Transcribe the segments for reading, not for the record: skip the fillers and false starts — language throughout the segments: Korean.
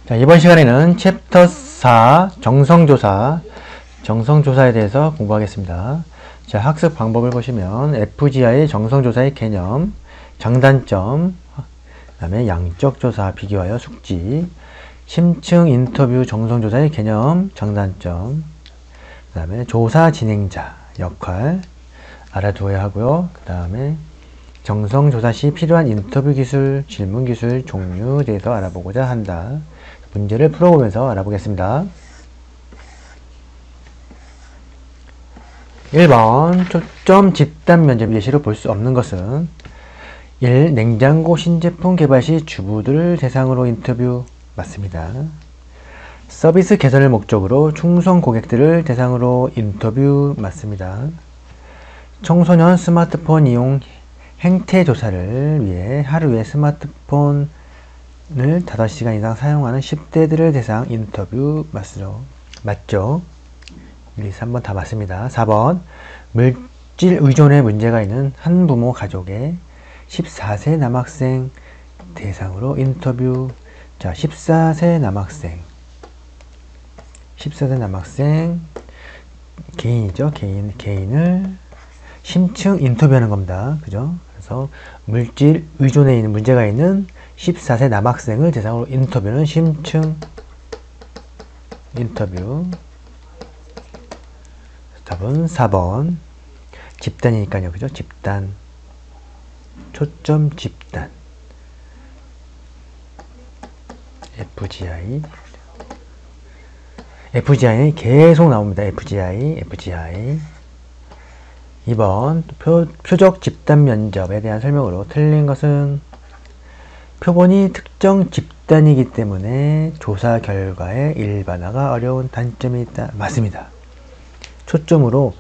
자, 이번 시간에는 챕터 4 정성조사에 대해서 공부하겠습니다. 자, 학습 방법을 보시면 FGI의 정성조사의 개념, 장단점, 그 다음에 양적조사 비교하여 숙지, 심층 인터뷰 정성조사의 개념, 장단점, 그 다음에 조사 진행자 역할 알아두어야 하고요. 그 다음에 정성조사 시 필요한 인터뷰 기술, 질문 기술 종류에 대해서 알아보고자 한다. 문제를 풀어보면서 알아보겠습니다. 1번 초점 집단 면접 예시로 볼 수 없는 것은 1. 냉장고 신제품 개발 시 주부들을 대상으로 인터뷰 맞습니다. 서비스 개선을 목적으로 충성 고객들을 대상으로 인터뷰 맞습니다. 청소년 스마트폰 이용 행태 조사를 위해 하루에 스마트폰을 5시간 이상 사용하는 10대들을 대상 인터뷰 맞죠? 1, 2, 3번 다 맞습니다. 4번 물질 의존에 문제가 있는 한부모 가족의 14세 남학생 대상으로 인터뷰. 자, 14세 남학생 개인이죠. 개인을 심층 인터뷰하는 겁니다. 그죠? 그래서 물질 의존에 있는 문제가 있는 14세 남학생을 대상으로 인터뷰는 심층 인터뷰. 답은 4번 집단이니까요. 그죠? 집단 초점 집단 FGI는 계속 나옵니다. FGI 2번 표적 집단 면접에 대한 설명으로 틀린 것은 표본이 특정 집단이기 때문에 조사 결과에 일반화가 어려운 단점이 있다. 맞습니다. 초점으로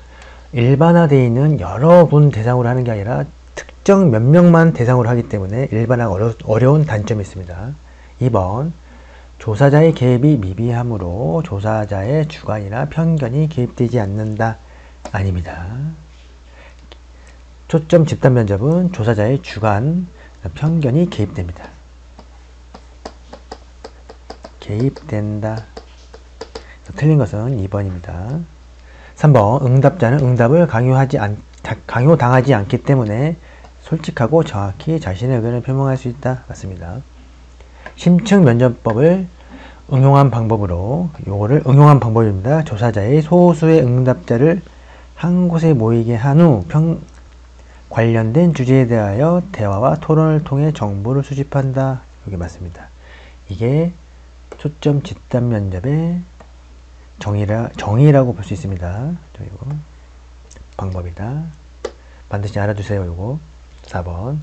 일반화되어 있는 여러 분 대상으로 하는 게 아니라 특정 몇 명만 대상으로 하기 때문에 일반화가 어려운 단점이 있습니다. 2번 조사자의 개입이 미비하므로 조사자의 주관이나 편견이 개입되지 않는다. 아닙니다. 초점 집단 면접은 조사자의 주관, 편견이 개입됩니다. 개입된다. 틀린 것은 2번입니다. 3번 응답자는 응답을 강요당하지 않기 때문에 솔직하고 정확히 자신의 의견을 표명할 수 있다. 맞습니다. 심층 면접법을 응용한 방법입니다. 조사자의 소수의 응답자를 한 곳에 모이게 한 후 관련된 주제에 대하여 대화와 토론을 통해 정보를 수집한다. 이게 맞습니다. 이게 초점 집단 면접의 정의라고 볼 수 있습니다. 이거 방법이다. 반드시 알아두세요. 이거 4번.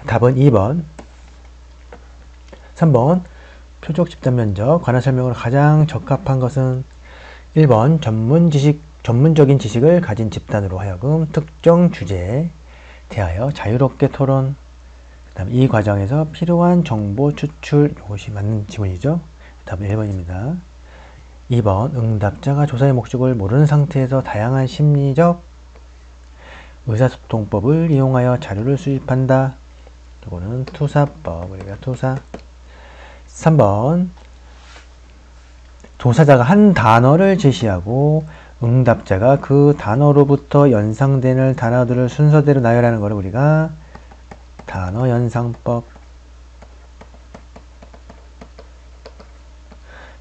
답은 2번. 3번 표적 집단 면접 관한 설명으로 가장 적합한 것은 1번 전문적인 지식을 가진 집단으로 하여금 특정 주제에 대하여 자유롭게 토론. 그 다음 이 과정에서 필요한 정보 추출. 이것이 맞는 지문이죠. 답은 1번입니다. 2번 응답자가 조사의 목적을 모르는 상태에서 다양한 심리적 의사소통법을 이용하여 자료를 수집한다. 이거는 투사법. 우리가 투사. 3번 조사자가 한 단어를 제시하고 응답자가 그 단어로부터 연상되는 단어들을 순서대로 나열하는 것을 우리가 단어 연상법.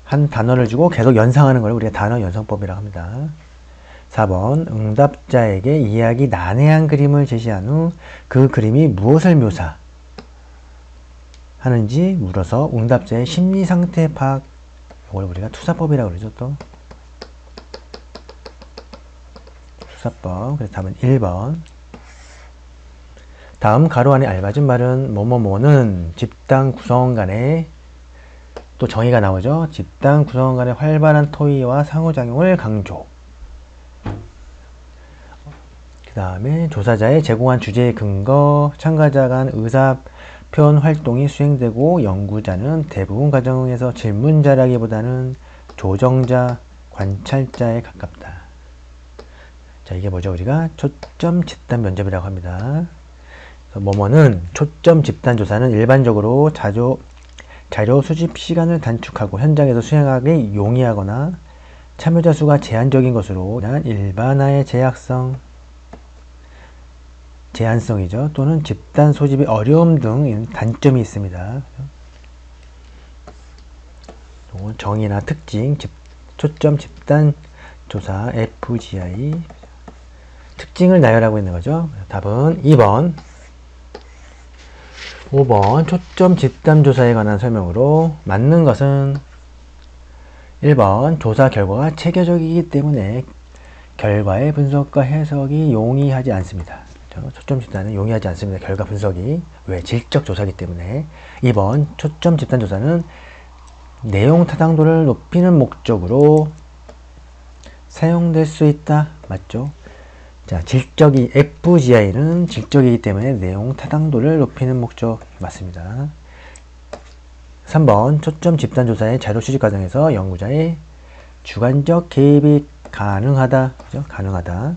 한 단어를 주고 계속 연상하는 걸 우리가 단어 연상법이라고 합니다. 4번 응답자에게 이해하기 난해한 그림을 제시한 후 그 그림이 무엇을 묘사하는지 물어서 응답자의 심리 상태 파악. 이걸 우리가 투사법이라고 그러죠. 또 투사법. 그래서 답은 1번. 다음 가로 안에 알맞은 말은 뭐뭐뭐는 집단 구성원 간에 또 정의가 나오죠. 집단 구성원 간의 활발한 토의와 상호작용을 강조. 그 다음에 조사자의 제공한 주제의 근거, 참가자 간 의사 표현 활동이 수행되고 연구자는 대부분 과정에서 질문자라기보다는 조정자, 관찰자에 가깝다. 자, 이게 뭐죠? 우리가 초점 집단 면접이라고 합니다. 뭐뭐는 초점 집단 조사는 일반적으로 자료 수집 시간을 단축하고 현장에서 수행하기 용이하거나 참여자 수가 제한적인 것으로 인한 일반화의 제한성이죠. 또는 집단 소집의 어려움 등 단점이 있습니다. 정의나 특징, 초점 집단 조사 FGI 특징을 나열하고 있는 거죠. 답은 2번. 5번 초점 집단 조사에 관한 설명으로 맞는 것은 1번 조사 결과가 체계적이기 때문에 결과의 분석과 해석이 용이하지 않습니다. 초점 집단은 용이하지 않습니다. 결과 분석이. 왜? 질적 조사이기 때문에. 2번 초점 집단 조사는 내용 타당도를 높이는 목적으로 사용될 수 있다. 맞죠? 자, FGI는 질적이기 때문에 내용 타당도를 높이는 목적 맞습니다. 3번 초점 집단 조사의 자료 수집 과정에서 연구자의 주관적 개입이 가능하다. 그죠? 가능하다.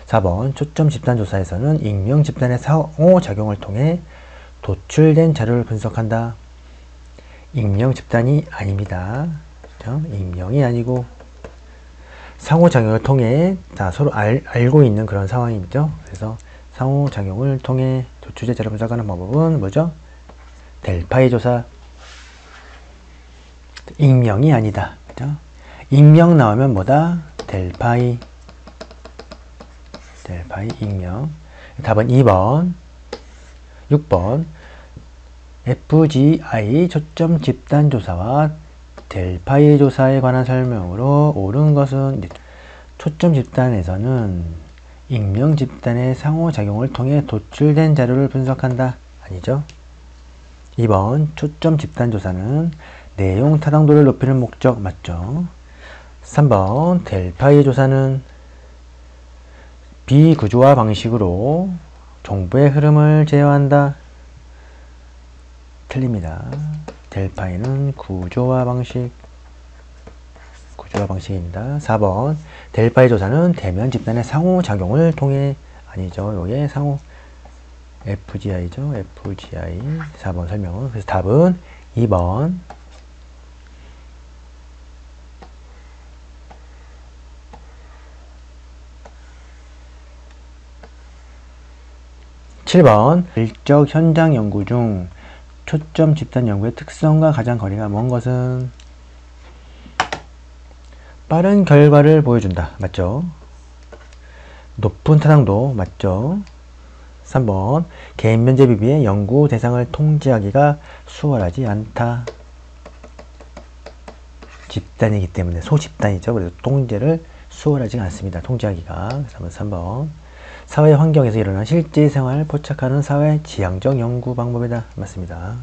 4번 초점 집단 조사에서는 익명 집단의 상호작용을 통해 도출된 자료를 분석한다. 익명 집단이 아닙니다. 그죠? 익명이 아니고 상호작용을 통해 다 서로 알고 있는 그런 상황이죠. 그래서 상호작용을 통해 도출된 자료를 분석하는 방법은 뭐죠? 델파이 조사. 익명이 아니다. 그죠? 익명 나오면 뭐다? 델파이 익명. 답은 2번. 6번 FGI 초점 집단 조사와 델파이 조사에 관한 설명으로 옳은 것은 초점 집단에서는 익명 집단의 상호작용을 통해 도출된 자료를 분석한다. 아니죠? 2번 초점 집단 조사는 내용 타당도를 높이는 목적 맞죠? 3번 델파이 조사는 비구조화 방식으로 정보의 흐름을 제어한다. 틀립니다. 델파이는 구조화 방식입니다. 4번 델파이 조사는 대면 집단의 상호작용을 통해 아니죠. 요게 FGI죠. FGI 4번 설명은. 그래서 답은 2번. 7번 질적 현장 연구 중 초점 집단 연구의 특성과 가장 거리가 먼 것은 빠른 결과를 보여준다. 맞죠? 높은 타당도. 맞죠? 3번 개인 면제에 비해 연구 대상을 통제하기가 수월하지 않다. 집단이기 때문에 소집단이죠. 그래서 통제를 수월하지 않습니다. 통제하기가. 3번 사회 환경에서 일어난 실제 생활을 포착하는 사회 지향적 연구 방법이다. 맞습니다.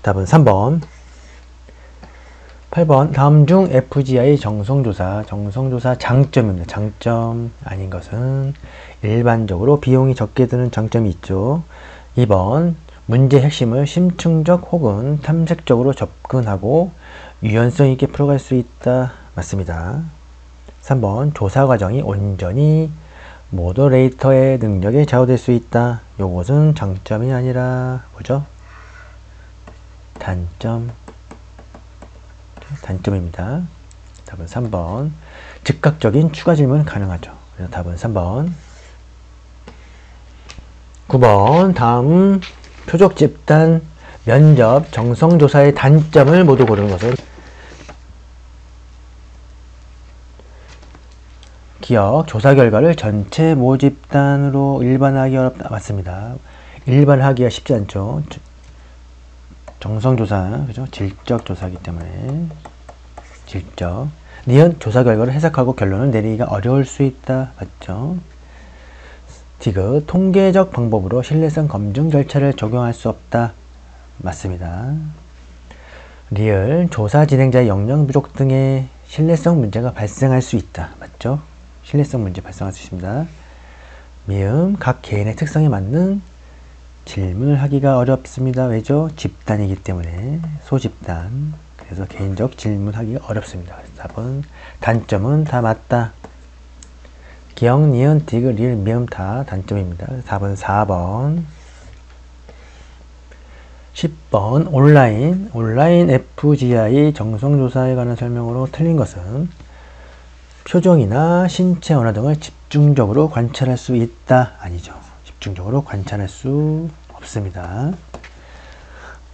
답은 3번. 8번 다음 중 FGI 정성조사 장점입니다. 장점 아닌 것은 일반적으로 비용이 적게 드는 장점이 있죠. 2번 문제 핵심을 심층적 혹은 탐색적으로 접근하고 유연성 있게 풀어갈 수 있다. 맞습니다. 3번 조사 과정이 온전히 모더레이터의 능력에 좌우될 수 있다. 요것은 장점이 아니라 뭐죠? 단점입니다. 답은 3번. 즉각적인 추가 질문 가능하죠. 그래서 답은 3번. 9번 다음 표적 집단 면접 정성조사의 단점을 모두 고르는 것은 기억, 조사 결과를 전체 모집단으로 일반화하기 어렵다. 맞습니다. 일반화하기가 쉽지 않죠. 정성조사, 그죠? 질적 조사이기 때문에. 질적. 니은 조사 결과를 해석하고 결론을 내리기가 어려울 수 있다. 맞죠? 디귿, 통계적 방법으로 신뢰성 검증 절차를 적용할 수 없다. 맞습니다. 리을, 조사 진행자의 역량 부족 등의 신뢰성 문제가 발생할 수 있다. 맞죠? 신뢰성 문제 발생할 수 있습니다. 미음, 각 개인의 특성에 맞는 질문을 하기가 어렵습니다. 왜죠? 집단이기 때문에. 소집단. 그래서 개인적 질문하기가 어렵습니다. 답은 단점은 다 맞다. 기억, 니은, 디귿, 리을, 미음 다 단점입니다. 답은 4번. 10번 온라인 FGI 정성조사에 관한 설명으로 틀린 것은 표정이나 신체 언어 등을 집중적으로 관찰할 수 있다. 아니죠. 집중적으로 관찰할 수 없습니다.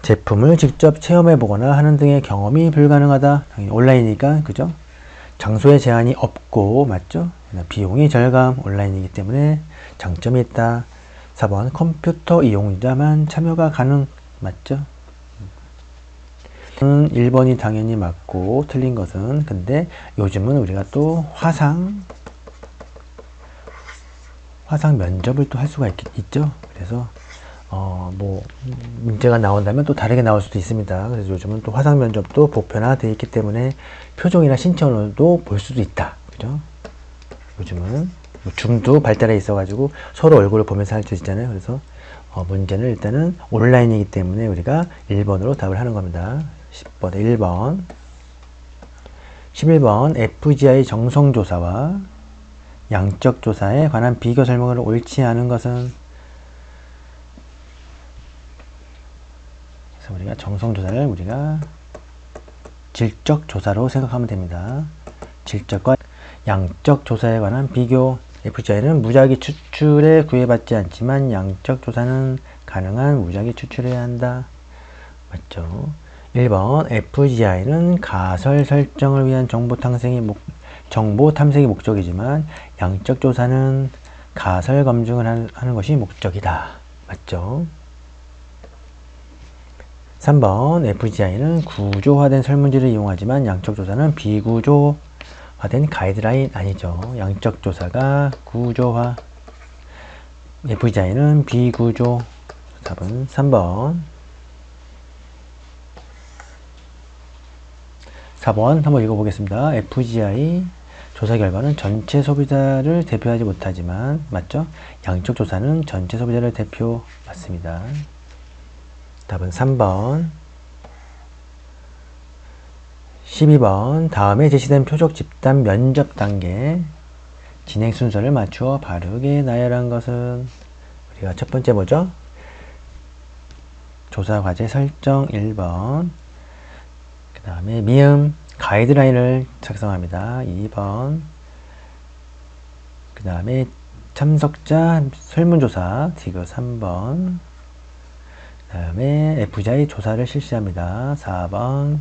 제품을 직접 체험해보거나 하는 등의 경험이 불가능하다. 온라인이니까 그죠? 장소에 제한이 없고 맞죠? 비용이 절감, 온라인이기 때문에 장점이 있다. 4번 컴퓨터 이용자만 참여가 가능. 맞죠? 1번이 당연히 맞고 틀린 것은 근데 요즘은 우리가 또 화상 면접을 또 할 수가 있죠. 그래서 뭐 문제가 나온다면 또 다르게 나올 수도 있습니다. 그래서 요즘은 또 화상 면접도 보편화되어 있기 때문에 표정이나 신체 언어도 볼 수도 있다. 그죠? 요즘은 뭐 줌도 발달해 있어 가지고 서로 얼굴을 보면서 할 수 있잖아요. 그래서 문제는 일단은 온라인이기 때문에 우리가 1번으로 답을 하는 겁니다. 10번에 1번 11번 FGI 정성조사와 양적조사에 관한 비교 설명을 옳지 않은 것은 그래서 우리가 정성조사를 우리가 질적조사로 생각하면 됩니다. 질적과 양적조사에 관한 비교 FGI는 무작위 추출에 구애받지 않지만 양적 조사는 가능한 무작위 추출해야 한다. 맞죠? 1번 FGI는 가설 설정을 위한 정보 탐색이 목적이지만 양적 조사는 가설 검증을 하는 것이 목적이다. 맞죠? 3번 FGI는 구조화된 설문지를 이용하지만 양적 조사는 비구조 화된 가이드라인 아니죠. 양적 조사가 구조화, FGI는 비구조. 답은 3번. 4번 한번 읽어보겠습니다. FGI 조사 결과는 전체 소비자를 대표하지 못하지만 맞죠? 양적 조사는 전체 소비자를 대표 맞습니다. 답은 3번. 12번 다음에 제시된 표적 집단 면접 단계 진행 순서를 맞추어 바르게 나열한 것은 우리가 첫 번째 뭐죠? 조사 과제 설정 1번 그 다음에 미음 가이드라인을 작성합니다. 2번 그 다음에 참석자 설문조사 디귿 3번 그 다음에 FGI 조사를 실시합니다. 4번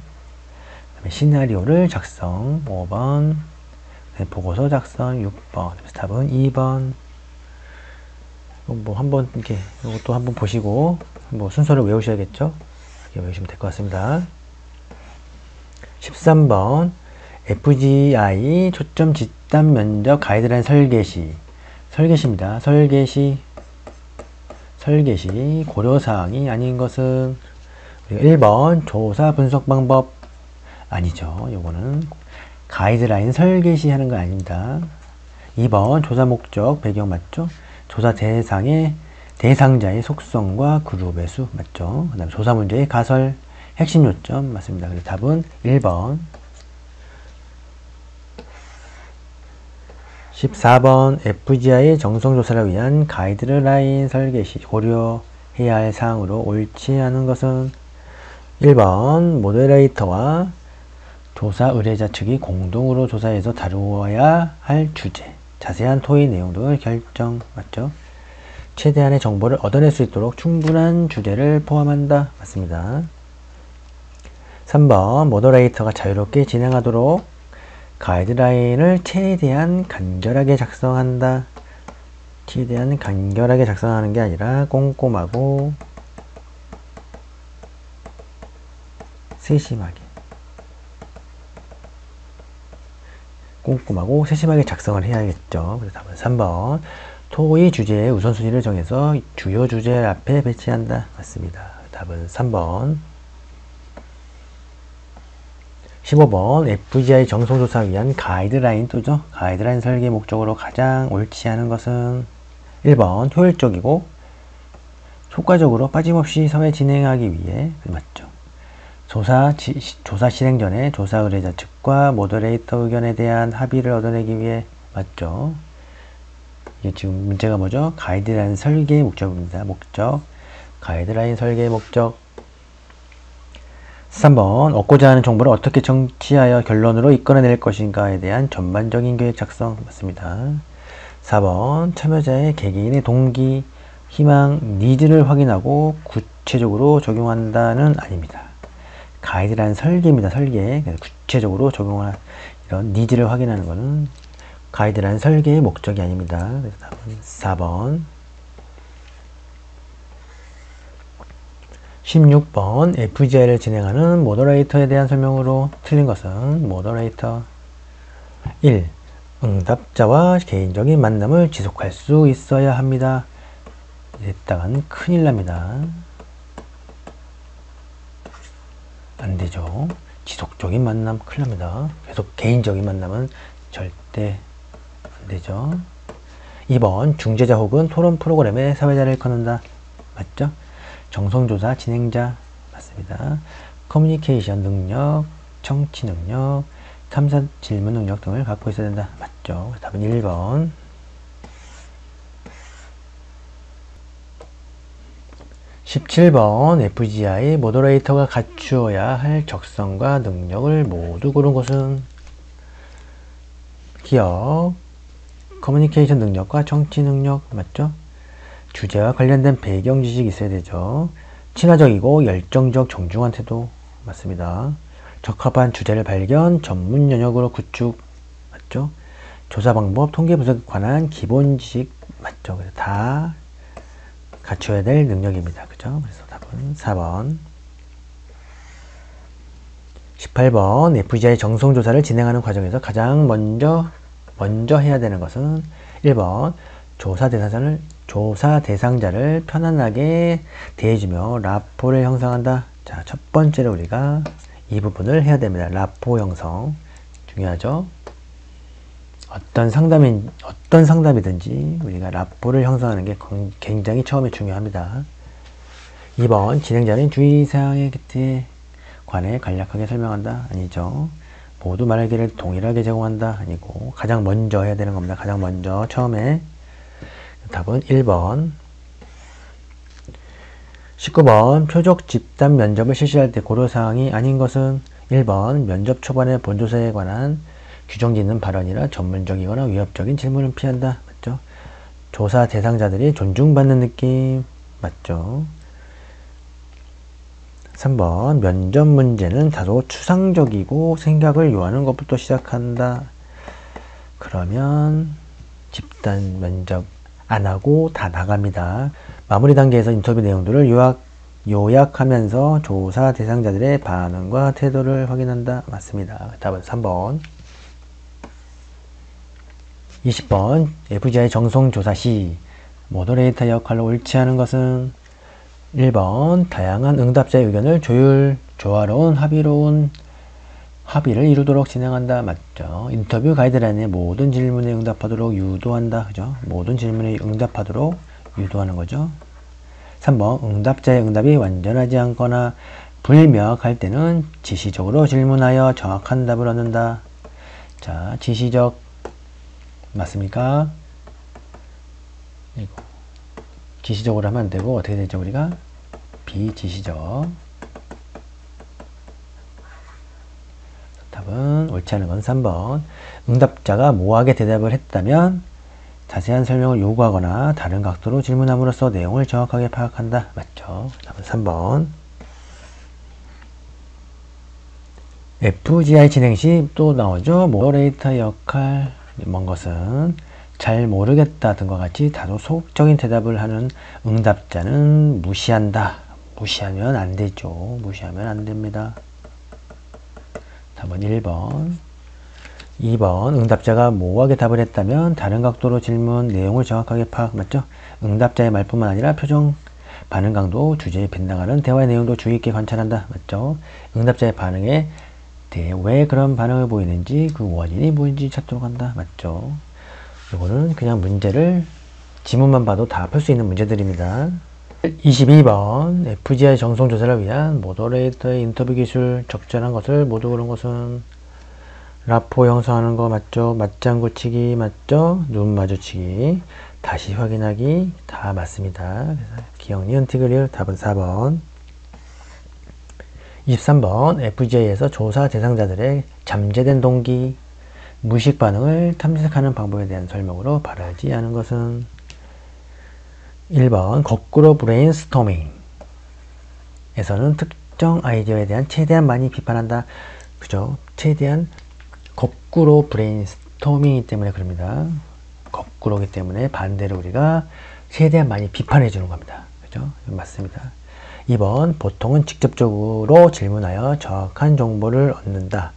시나리오를 작성 5번 보고서 작성 6번 답은 2번 뭐 한번 이렇게 이것도 한번 보시고 뭐 순서를 외우셔야겠죠. 이렇게 외우시면 될 것 같습니다. 13번 FGI 초점 집단 면접 가이드라인 설계시입니다. 설계시 고려사항이 아닌 것은 1번 조사 분석 방법 아니죠. 요거는 가이드라인 설계시 하는 거 아닙니다. 2번 조사 목적 배경 맞죠? 조사 대상자의 속성과 그룹의 수 맞죠? 그 다음에 조사 문제의 가설 핵심 요점 맞습니다. 그래서 답은 1번. 14번 FGI 정성조사를 위한 가이드라인 설계시 고려해야 할 사항으로 옳지 않은 것은 1번 모데레이터와 조사 의뢰자 측이 공동으로 조사해서 다루어야 할 주제, 자세한 토의 내용 등을 결정. 맞죠? 최대한의 정보를 얻어낼 수 있도록 충분한 주제를 포함한다. 맞습니다. 3번 모더레이터가 자유롭게 진행하도록 가이드라인을 최대한 간결하게 작성한다. 최대한 간결하게 작성하는 게 아니라 꼼꼼하고 세심하게 작성을 해야겠죠. 그래서 답은 3번. 토의 주제의 우선순위를 정해서 주요 주제 앞에 배치한다. 맞습니다. 답은 3번. 15번 FGI 정성조사 위한 가이드라인 또죠. 가이드라인 설계 목적으로 가장 옳지 않은 것은 1번 효율적이고 효과적으로 빠짐없이 사회 진행하기 위해 맞죠. 조사 실행 전에 조사 의뢰자 측과 모더레이터 의견에 대한 합의를 얻어내기 위해 맞죠. 이게 지금 문제가 뭐죠? 가이드라인 설계의 목적입니다. 가이드라인 설계의 목적 3번 얻고자 하는 정보를 어떻게 정치하여 결론으로 이끌어낼 것인가에 대한 전반적인 계획 작성 맞습니다. 4번 참여자의 개개인의 동기, 희망, 니즈를 확인하고 구체적으로 적용한다는 아닙니다. 가이드라인 설계입니다. 설계. 그래서 구체적으로 적용하는 이런 니즈를 확인하는 것은 가이드라인 설계의 목적이 아닙니다. 그래서 답은 4번. 16번 FGI를 진행하는 모더레이터에 대한 설명으로 틀린 것은 모더레이터 1. 응답자와 개인적인 만남을 지속할 수 있어야 합니다. 이랬다간 큰일 납니다. 안 되죠. 지속적인 만남 큰일 납니다. 계속 개인적인 만남은 절대 안 되죠. 2번 중재자 혹은 토론 프로그램에 사회자를 일컫는다. 맞죠? 정성조사 진행자 맞습니다. 커뮤니케이션 능력, 청취 능력, 탐사 질문 능력 등을 갖고 있어야 된다. 맞죠? 답은 1번. 17번 FGI 모더레이터가 갖추어야 할 적성과 능력을 모두 고른 것은 기억, 커뮤니케이션 능력과 청취 능력 맞죠? 주제와 관련된 배경 지식이 있어야 되죠. 친화적이고 열정적 정중한 태도 맞습니다. 적합한 주제를 발견, 전문 영역으로 구축 맞죠? 조사 방법, 통계 분석에 관한 기본 지식 맞죠? 그래서 다 갖춰야 될 능력입니다. 그죠? 그래서 답은 4번. 18번 FGI 정성조사를 진행하는 과정에서 가장 먼저 해야 되는 것은 1번 조사 대상자를 편안하게 대해주며 라포를 형성한다. 자, 첫 번째로 우리가 이 부분을 해야 됩니다. 라포 형성 중요하죠. 어떤 상담이든지 우리가 라포를 형성하는 게 굉장히 처음에 중요합니다. 2번 진행자는 주의사항에 관해 간략하게 설명한다. 아니죠. 모두 말하기를 동일하게 제공한다. 아니고 가장 먼저 해야 되는 겁니다. 가장 먼저 처음에. 답은 1번. 19번 표적 집단 면접을 실시할 때 고려사항이 아닌 것은 1번 면접 초반에 본조사에 관한 규정짓는 발언이나 전문적이거나 위협적인 질문을 피한다. 맞죠? 조사 대상자들이 존중받는 느낌. 맞죠? 3번 면접 문제는 다소 추상적이고 생각을 요하는 것부터 시작한다. 그러면 집단 면접 안 하고 다 나갑니다. 마무리 단계에서 인터뷰 내용들을 요약하면서 조사 대상자들의 반응과 태도를 확인한다. 맞습니다. 답은 3번. 20번 FGI 정성조사 시 모더레이터 역할로 옳지 않은 것은 1번 다양한 응답자의 의견을 조화로운 합의를 이루도록 진행한다. 맞죠? 인터뷰 가이드라인에 모든 질문에 응답하도록 유도한다. 그죠? 모든 질문에 응답하도록 유도하는 거죠. 3번 응답자의 응답이 완전하지 않거나 불명확할 때는 지시적으로 질문하여 정확한 답을 얻는다. 자, 지시적 맞습니까? 이거 지시적으로 하면 안 되고 어떻게 되죠? 우리가 비지시적. 답은 옳지 않은 건 3번. 응답자가 모호하게 대답을 했다면 자세한 설명을 요구하거나 다른 각도로 질문함으로써 내용을 정확하게 파악한다. 맞죠? 답은 3번. FGI 진행 시 또 나오죠. 모더레이터 역할 이런 것은 잘 모르겠다 등과 같이 다소 소극적인 대답을 하는 응답자는 무시한다. 무시하면 안 되죠. 무시하면 안 됩니다. 답은 1번. 2번 응답자가 모호하게 답을 했다면 다른 각도로 질문 내용을 정확하게 파악 맞죠? 응답자의 말뿐만 아니라 표정, 반응 강도, 주제에 빗나가는 대화의 내용도 주의 있게 관찰한다. 맞죠? 응답자의 반응에 대해 왜 그런 반응을 보이는지 그 원인이 뭔지 찾도록 한다. 맞죠? 이거는 그냥 문제를 지문만 봐도 다 풀 수 있는 문제들입니다. 22번 FGI 정성조사를 위한 모더레이터의 인터뷰 기술 적절한 것을 모두 고른 것은 라포 형성하는 거 맞죠? 맞장구 치기 맞죠? 눈 마주치기 다시 확인하기 다 맞습니다. 그래서 기억 니은 티그리얼 답은 4번. 23번 FGI에서 조사 대상자들의 잠재된 동기, 무의식 반응을 탐색하는 방법에 대한 설명으로 바라지 않은 것은 1번 거꾸로 브레인스토밍 에서는 특정 아이디어에 대한 최대한 많이 비판한다. 그죠? 최대한 거꾸로 브레인스토밍이기 때문에 그럽니다. 거꾸로기 때문에 반대로 우리가 최대한 많이 비판해 주는 겁니다. 그죠? 맞습니다. 2번 보통은 직접적으로 질문하여 정확한 정보를 얻는다.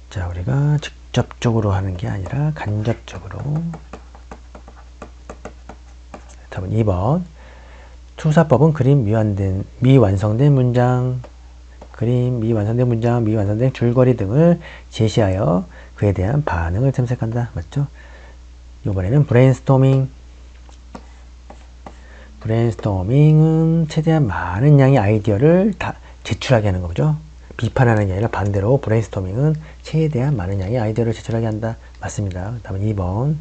자, 우리가 직접적으로 하는 게 아니라 간접적으로. 답은 2번 투사법은 그림 미완성된 문장, 미완성된 줄거리 등을 제시하여 그에 대한 반응을 탐색한다. 맞죠? 이번에는 브레인스토밍은 최대한 많은 양의 아이디어를 다 제출하게 하는 거죠. 비판하는 게 아니라 반대로 브레인스토밍은 최대한 많은 양의 아이디어를 제출하게 한다. 맞습니다. 다음은 2번.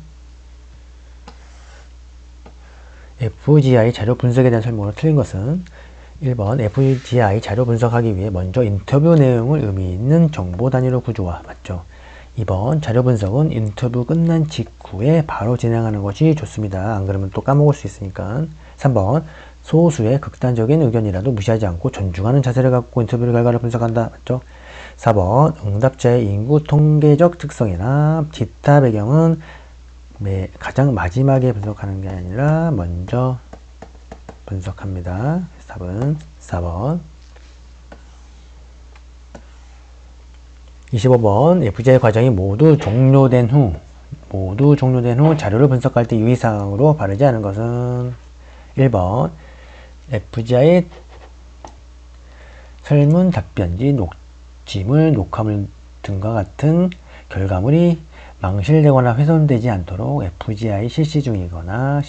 FGI 자료 분석에 대한 설명으로 틀린 것은 1번 FGI 자료 분석하기 위해 먼저 인터뷰 내용을 의미 있는 정보 단위로 구조화. 맞죠? 2번 자료 분석은 인터뷰 끝난 직후에 바로 진행하는 것이 좋습니다. 안 그러면 또 까먹을 수 있으니까. 3번 소수의 극단적인 의견이라도 무시하지 않고 존중하는 자세를 갖고 인터뷰 결과를 분석한다. 맞죠? 4번 응답자의 인구 통계적 특성이나 기타 배경은 가장 마지막에 분석하는 게 아니라 먼저 분석합니다. 답은 4번. 25번 FGI 과정이 모두 종료된 후 자료를 분석할 때 유의사항으로 바르지 않은 것은 1번 FGI 설문 답변지 녹취물 녹화물 등과 같은 결과물이 망실되거나 훼손되지 않도록 FGI 실시 중이나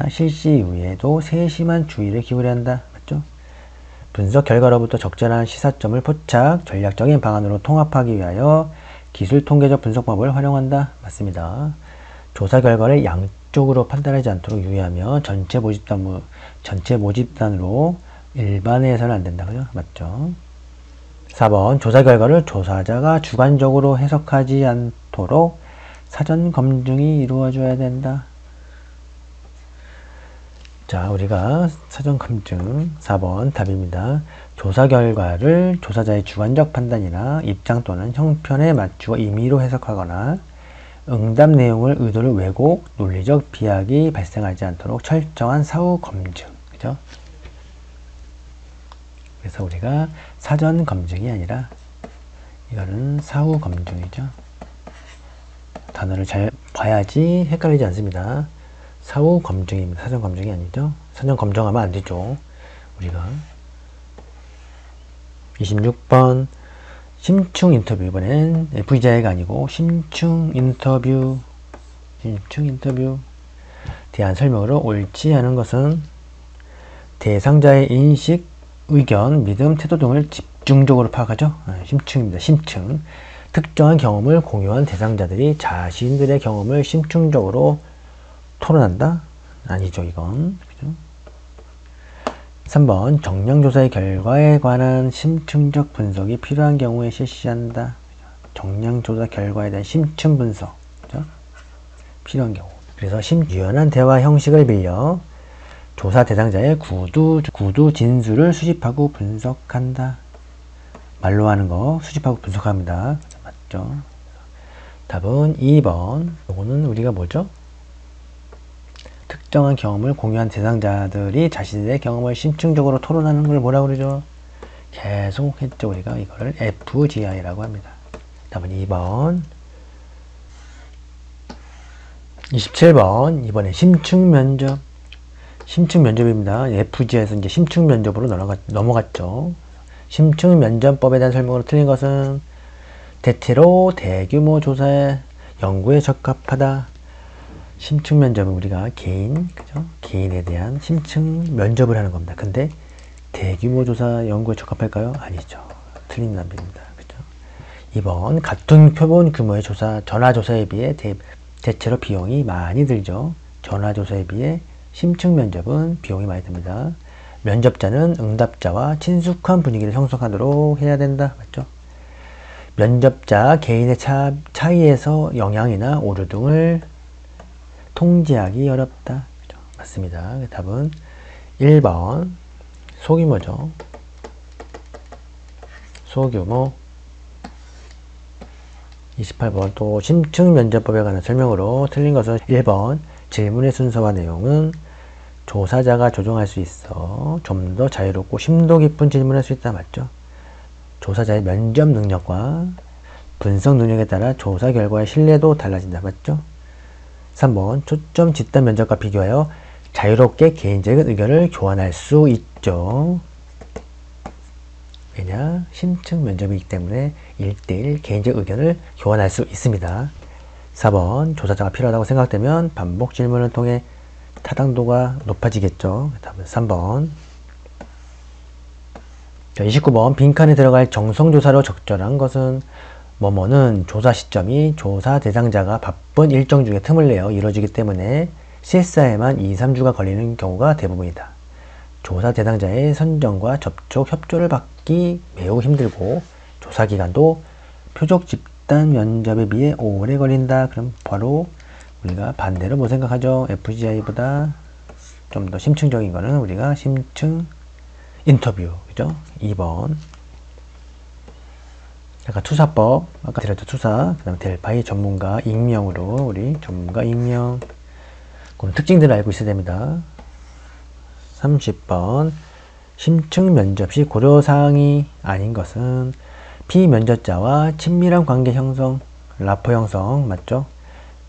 실시 이후에도 세심한 주의를 기울여야 한다. 맞죠? 분석 결과로부터 적절한 시사점을 포착, 전략적인 방안으로 통합하기 위하여 기술 통계적 분석법을 활용한다. 맞습니다. 조사 결과를 양쪽으로 판단하지 않도록 유의하며 전체 모집단으로 일반화해서는 안 된다. 그죠? 맞죠? 4번 조사 결과를 조사자가 주관적으로 해석하지 않도록 사전 검증이 이루어져야 된다. 자, 우리가 사전 검증 4번 답입니다. 조사 결과를 조사자의 주관적 판단이나 입장 또는 형편에 맞추어 임의로 해석하거나 응답 내용을 의도를 왜곡, 논리적 비약이 발생하지 않도록 철저한 사후 검증. 그죠? 그래서 우리가 사전 검증이 아니라 이거는 사후 검증이죠. 단어를 잘 봐야지 헷갈리지 않습니다. 사후 검증입니다. 사전 검증이 아니죠. 사전 검증하면 안 되죠. 우리가 26번 심층 인터뷰. 이번엔 FGI가 아니고 심층 인터뷰 대한 설명으로 옳지 않은 것은 대상자의 인식, 의견, 믿음, 태도 등을 집중적으로 파악하죠. 심층입니다. 심층. 특정한 경험을 공유한 대상자들이 자신들의 경험을 심층적으로 토론한다? 아니죠, 이건. 그죠? 3번 정량조사의 결과에 관한 심층적 분석이 필요한 경우에 실시한다. 정량조사 결과에 대한 심층 분석. 그죠? 필요한 경우. 그래서 유연한 대화 형식을 빌려 조사 대상자의 구두 진술을 수집하고 분석한다. 말로 하는 거 수집하고 분석합니다. 맞죠? 답은 2번. 이거는 우리가 뭐죠? 특정한 경험을 공유한 대상자들이 자신의 경험을 심층적으로 토론하는 걸 뭐라고 그러죠? 계속 했죠. 우리가 이거를 FGI라고 합니다. 답은 2번. 27번. 이번에 심층 면접. 심층 면접입니다. FGI에서 이제 심층 면접으로 넘어갔죠. 심층 면접법에 대한 설명으로 틀린 것은 대체로 대규모 조사의 연구에 적합하다. 심층 면접은 우리가 그죠? 개인에 대한 심층 면접을 하는 겁니다. 근데 대규모 조사 연구에 적합할까요? 아니죠. 틀린 답입니다. 그죠? 2번 같은 표본 규모의 전화조사에 비해 대체로 비용이 많이 들죠. 전화조사에 비해 심층 면접은 비용이 많이 듭니다. 면접자는 응답자와 친숙한 분위기를 형성하도록 해야 된다. 맞죠? 면접자 개인의 차이에서 영향이나 오류 등을 통제하기 어렵다. 그죠? 맞습니다. 답은 1번 소규모죠. 소규모. 28번 또 심층 면접법에 관한 설명으로 틀린 것은 1번 질문의 순서와 내용은 조사자가 조정할 수 있어 좀 더 자유롭고 심도 깊은 질문을 할 수 있다. 맞죠? 조사자의 면접 능력과 분석 능력에 따라 조사 결과의 신뢰도 달라진다. 맞죠? 3번 초점 집단 면접과 비교하여 자유롭게 개인적인 의견을 교환할 수 있죠. 왜냐? 심층 면접이기 때문에 1대1 개인적 의견을 교환할 수 있습니다. 4번 조사자가 필요하다고 생각되면 반복 질문을 통해 타당도가 높아지겠죠. 다음은 3번 29번 빈칸에 들어갈 정성조사로 적절한 것은 뭐뭐는 조사 시점이 조사 대상자가 바쁜 일정 중에 틈을 내어 이루어지기 때문에 실사에만 2, 3주가 걸리는 경우가 대부분이다. 조사 대상자의 선정과 접촉, 협조를 받기 매우 힘들고 조사 기간도 표적 집단 면접에 비해 오래 걸린다. 그럼 바로 우리가 반대로 뭐 생각하죠? FGI보다 좀 더 심층적인 거는 우리가 심층 인터뷰, 그죠? 2번. 아까 투사법, 아까 들었죠? 투사. 그 다음에 델파이 전문가 익명으로 우리 전문가 익명. 그럼 특징들을 알고 있어야 됩니다. 30번 심층 면접 시 고려사항이 아닌 것은 피면접자와 친밀한 관계 형성, 라포 형성, 맞죠?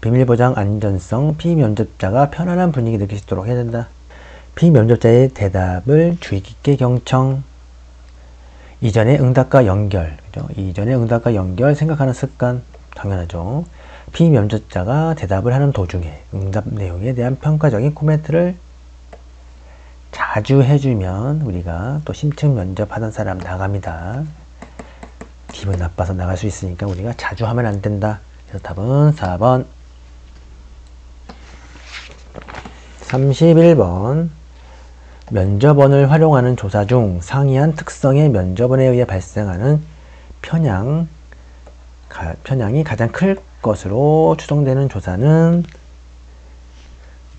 비밀보장 안전성, 피면접자가 편안한 분위기 느낄 수 있도록 해야 된다. 피면접자의 대답을 주의 깊게 경청, 이전의 응답과 연결, 그죠? 이전의 응답과 연결 생각하는 습관, 당연하죠. 피면접자가 대답을 하는 도중에 응답 내용에 대한 평가적인 코멘트를 자주 해주면 우리가 또 심층 면접하던 사람 나갑니다. 기분 나빠서 나갈 수 있으니까 우리가 자주 하면 안 된다. 그래서 답은 4번. 31번 면접원을 활용하는 조사 중 상이한 특성의 면접원에 의해 발생하는 편향이 가장 클 것으로 추정되는 조사는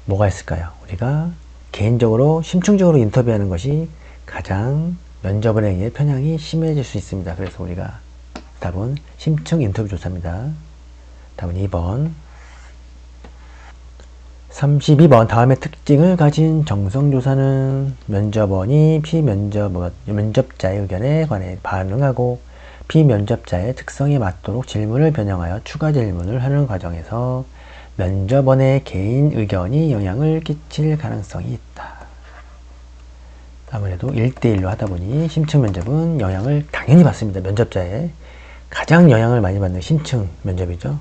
뭐가 있을까요? 우리가 개인적으로 심층적으로 인터뷰하는 것이 가장 면접원에 의해 편향이 심해질 수 있습니다. 그래서 우리가 답은 심층 인터뷰 조사입니다. 답은 2번. 32번 다음의 특징을 가진 정성조사는 면접원이 면접자의 의견에 관해 반응하고 피면접자의 특성에 맞도록 질문을 변형하여 추가 질문을 하는 과정에서 면접원의 개인 의견이 영향을 끼칠 가능성이 있다. 아무래도 1대1로 하다 보니 심층 면접은 영향을 당연히 받습니다. 면접자의 가장 영향을 많이 받는 심층 면접이죠.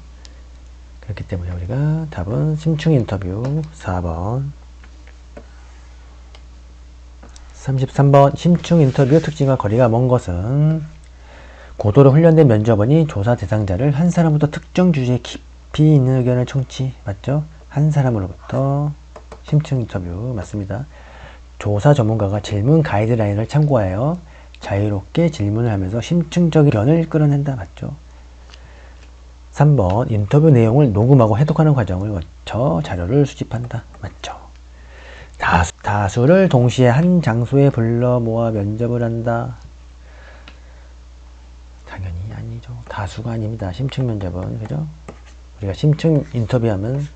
그렇기 때문에 우리가 답은 심층 인터뷰 4번. 33번 심층 인터뷰 특징과 거리가 먼 것은 고도로 훈련된 면접원이 조사 대상자를 한 사람부터 특정 주제에 깊이 있는 의견을 청취, 맞죠? 한 사람으로부터 심층 인터뷰 맞습니다. 조사 전문가가 질문 가이드라인을 참고하여 자유롭게 질문을 하면서 심층적인 의견을 끌어낸다, 맞죠? 3번 인터뷰 내용을 녹음하고 해독하는 과정을 거쳐 자료를 수집한다. 맞죠? 다수를 동시에 한 장소에 불러 모아 면접을 한다. 당연히 아니죠. 다수가 아닙니다. 심층 면접은. 그죠? 우리가 심층 인터뷰하면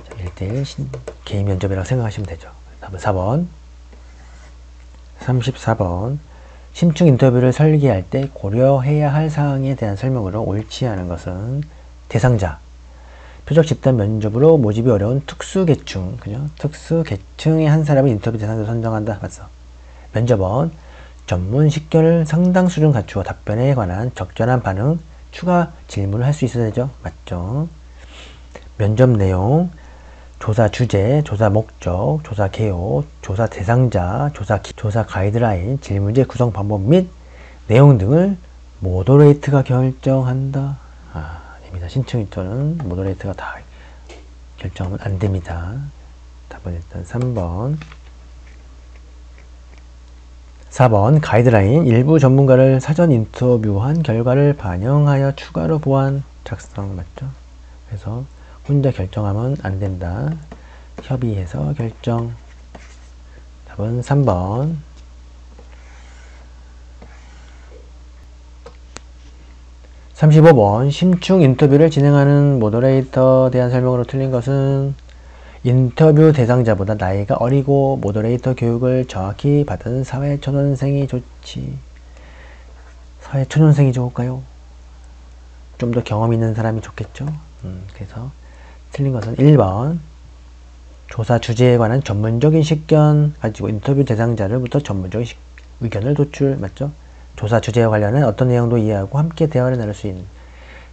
1대1 개인 면접이라고 생각하시면 되죠. 답은 4번. 34번 심층 인터뷰를 설계할 때 고려해야 할 사항에 대한 설명으로 옳지 않은 것은 대상자, 표적 집단 면접으로 모집이 어려운 특수계층, 그죠? 특수계층의 한 사람을 인터뷰 대상자로 선정한다. 맞어. 면접원, 전문 식견을 상당 수준 갖추어 답변에 관한 적절한 반응, 추가 질문을 할 수 있어야 되죠. 맞죠? 면접 내용, 조사 주제, 조사 목적, 조사 개요, 조사 대상자, 조사 가이드라인, 질문제 구성 방법 및 내용 등을 모더레이터가 결정한다. 아닙니다. 심층 인터는 모더레이터가 다 결정은 안 됩니다. 답은 일단 3번. 4번 가이드라인 일부 전문가를 사전 인터뷰한 결과를 반영하여 추가로 보완 작성 맞죠? 그래서 혼자 결정하면 안 된다. 협의해서 결정. 답은 3번. 35번 심층 인터뷰를 진행하는 모더레이터에 대한 설명으로 틀린 것은 인터뷰 대상자보다 나이가 어리고 모더레이터 교육을 정확히 받은 사회초년생이 좋지. 사회초년생이 좋을까요? 좀 더 경험 있는 사람이 좋겠죠? 그래서 틀린 것은 1번. 조사 주제에 관한 전문적인 식견 가지고 인터뷰 대상자를부터 전문적인 의견을 도출 맞죠? 조사 주제와 관련한 어떤 내용도 이해하고 함께 대화를 나눌 수 있는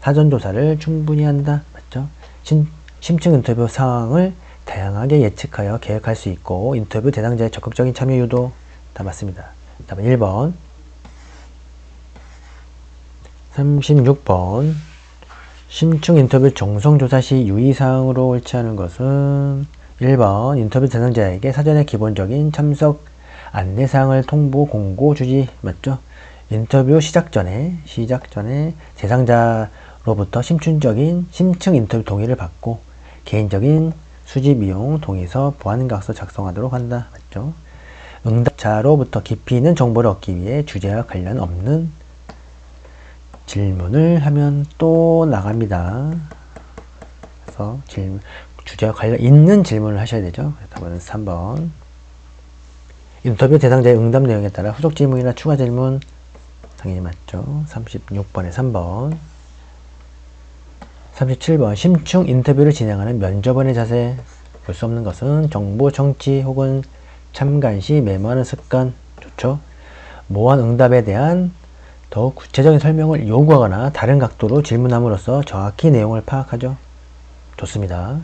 사전조사를 충분히 한다. 맞죠? 심층 인터뷰 상황을 다양하게 예측하여 계획할 수 있고 인터뷰 대상자의 적극적인 참여 유도. 다 맞습니다. 답은 1번. 36번 심층 인터뷰 정성조사 시 유의사항으로 옳지 않은 것은 1번 인터뷰 대상자에게 사전에 기본적인 참석 안내사항을 통보 공고 주지. 맞죠? 인터뷰 시작 전에 대상자로부터 심층 인터뷰 동의를 받고 개인적인 수집 이용 동의서 보안각서 작성하도록 한다. 맞죠? 응답자로부터 깊이 있는 정보를 얻기 위해 주제와 관련 없는 질문을 하면 또 나갑니다. 그래서 주제와 관련 있는 질문을 하셔야 되죠. 답은 3번. 인터뷰 대상자의 응답 내용에 따라 후속 질문이나 추가 질문 당연히 맞죠. 36번에 3번. 37번 심층 인터뷰를 진행하는 면접원의 자세. 볼 수 없는 것은 정보 청취 혹은 참관 시 메모하는 습관. 좋죠. 모한 응답에 대한 더욱 구체적인 설명을 요구하거나 다른 각도로 질문함으로써 정확히 내용을 파악하죠. 좋습니다.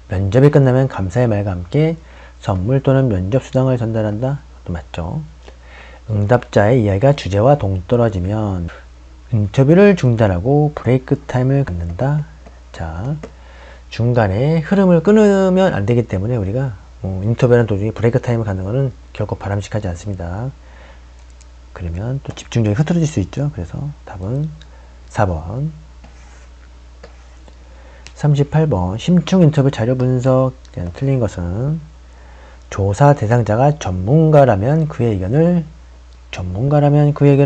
면접이 끝나면 감사의 말과 함께 선물 또는 면접 수당을 전달한다. 또 맞죠. 응답자의 이야기가 주제와 동떨어지면 인터뷰를 중단하고 브레이크 타임을 갖는다. 자, 중간에 흐름을 끊으면 안 되기 때문에 우리가 인터뷰하는 도중에 브레이크 타임을 갖는 것은 결코 바람직하지 않습니다. 그러면 또 집중력이 흐트러질 수 있죠. 그래서 답은 4번. 38번 심층 인터뷰 자료 분석. 틀린 것은 조사 대상자가 전문가라면 그의 의견을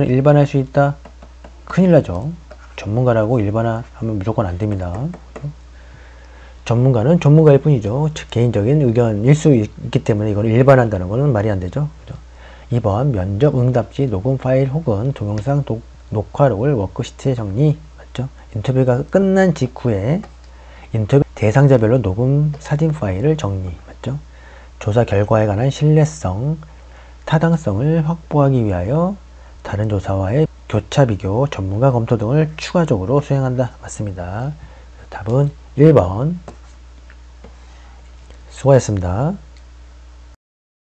일반화할 수 있다. 큰일 나죠. 전문가라고 일반화하면 무조건 안 됩니다. 전문가는 전문가일 뿐이죠. 개인적인 의견일 수 있기 때문에 이걸 일반화한다는 것은 말이 안 되죠. 2번 면접 응답지 녹음 파일 혹은 동영상 녹화록을 워크시트에 정리. 맞죠? 인터뷰가 끝난 직후에 인터뷰 대상자별로 녹음 사진 파일을 정리. 맞죠? 조사 결과에 관한 신뢰성, 타당성을 확보하기 위하여 다른 조사와의 교차 비교, 전문가 검토 등을 추가적으로 수행한다. 맞습니다. 답은 1번. 수고하셨습니다.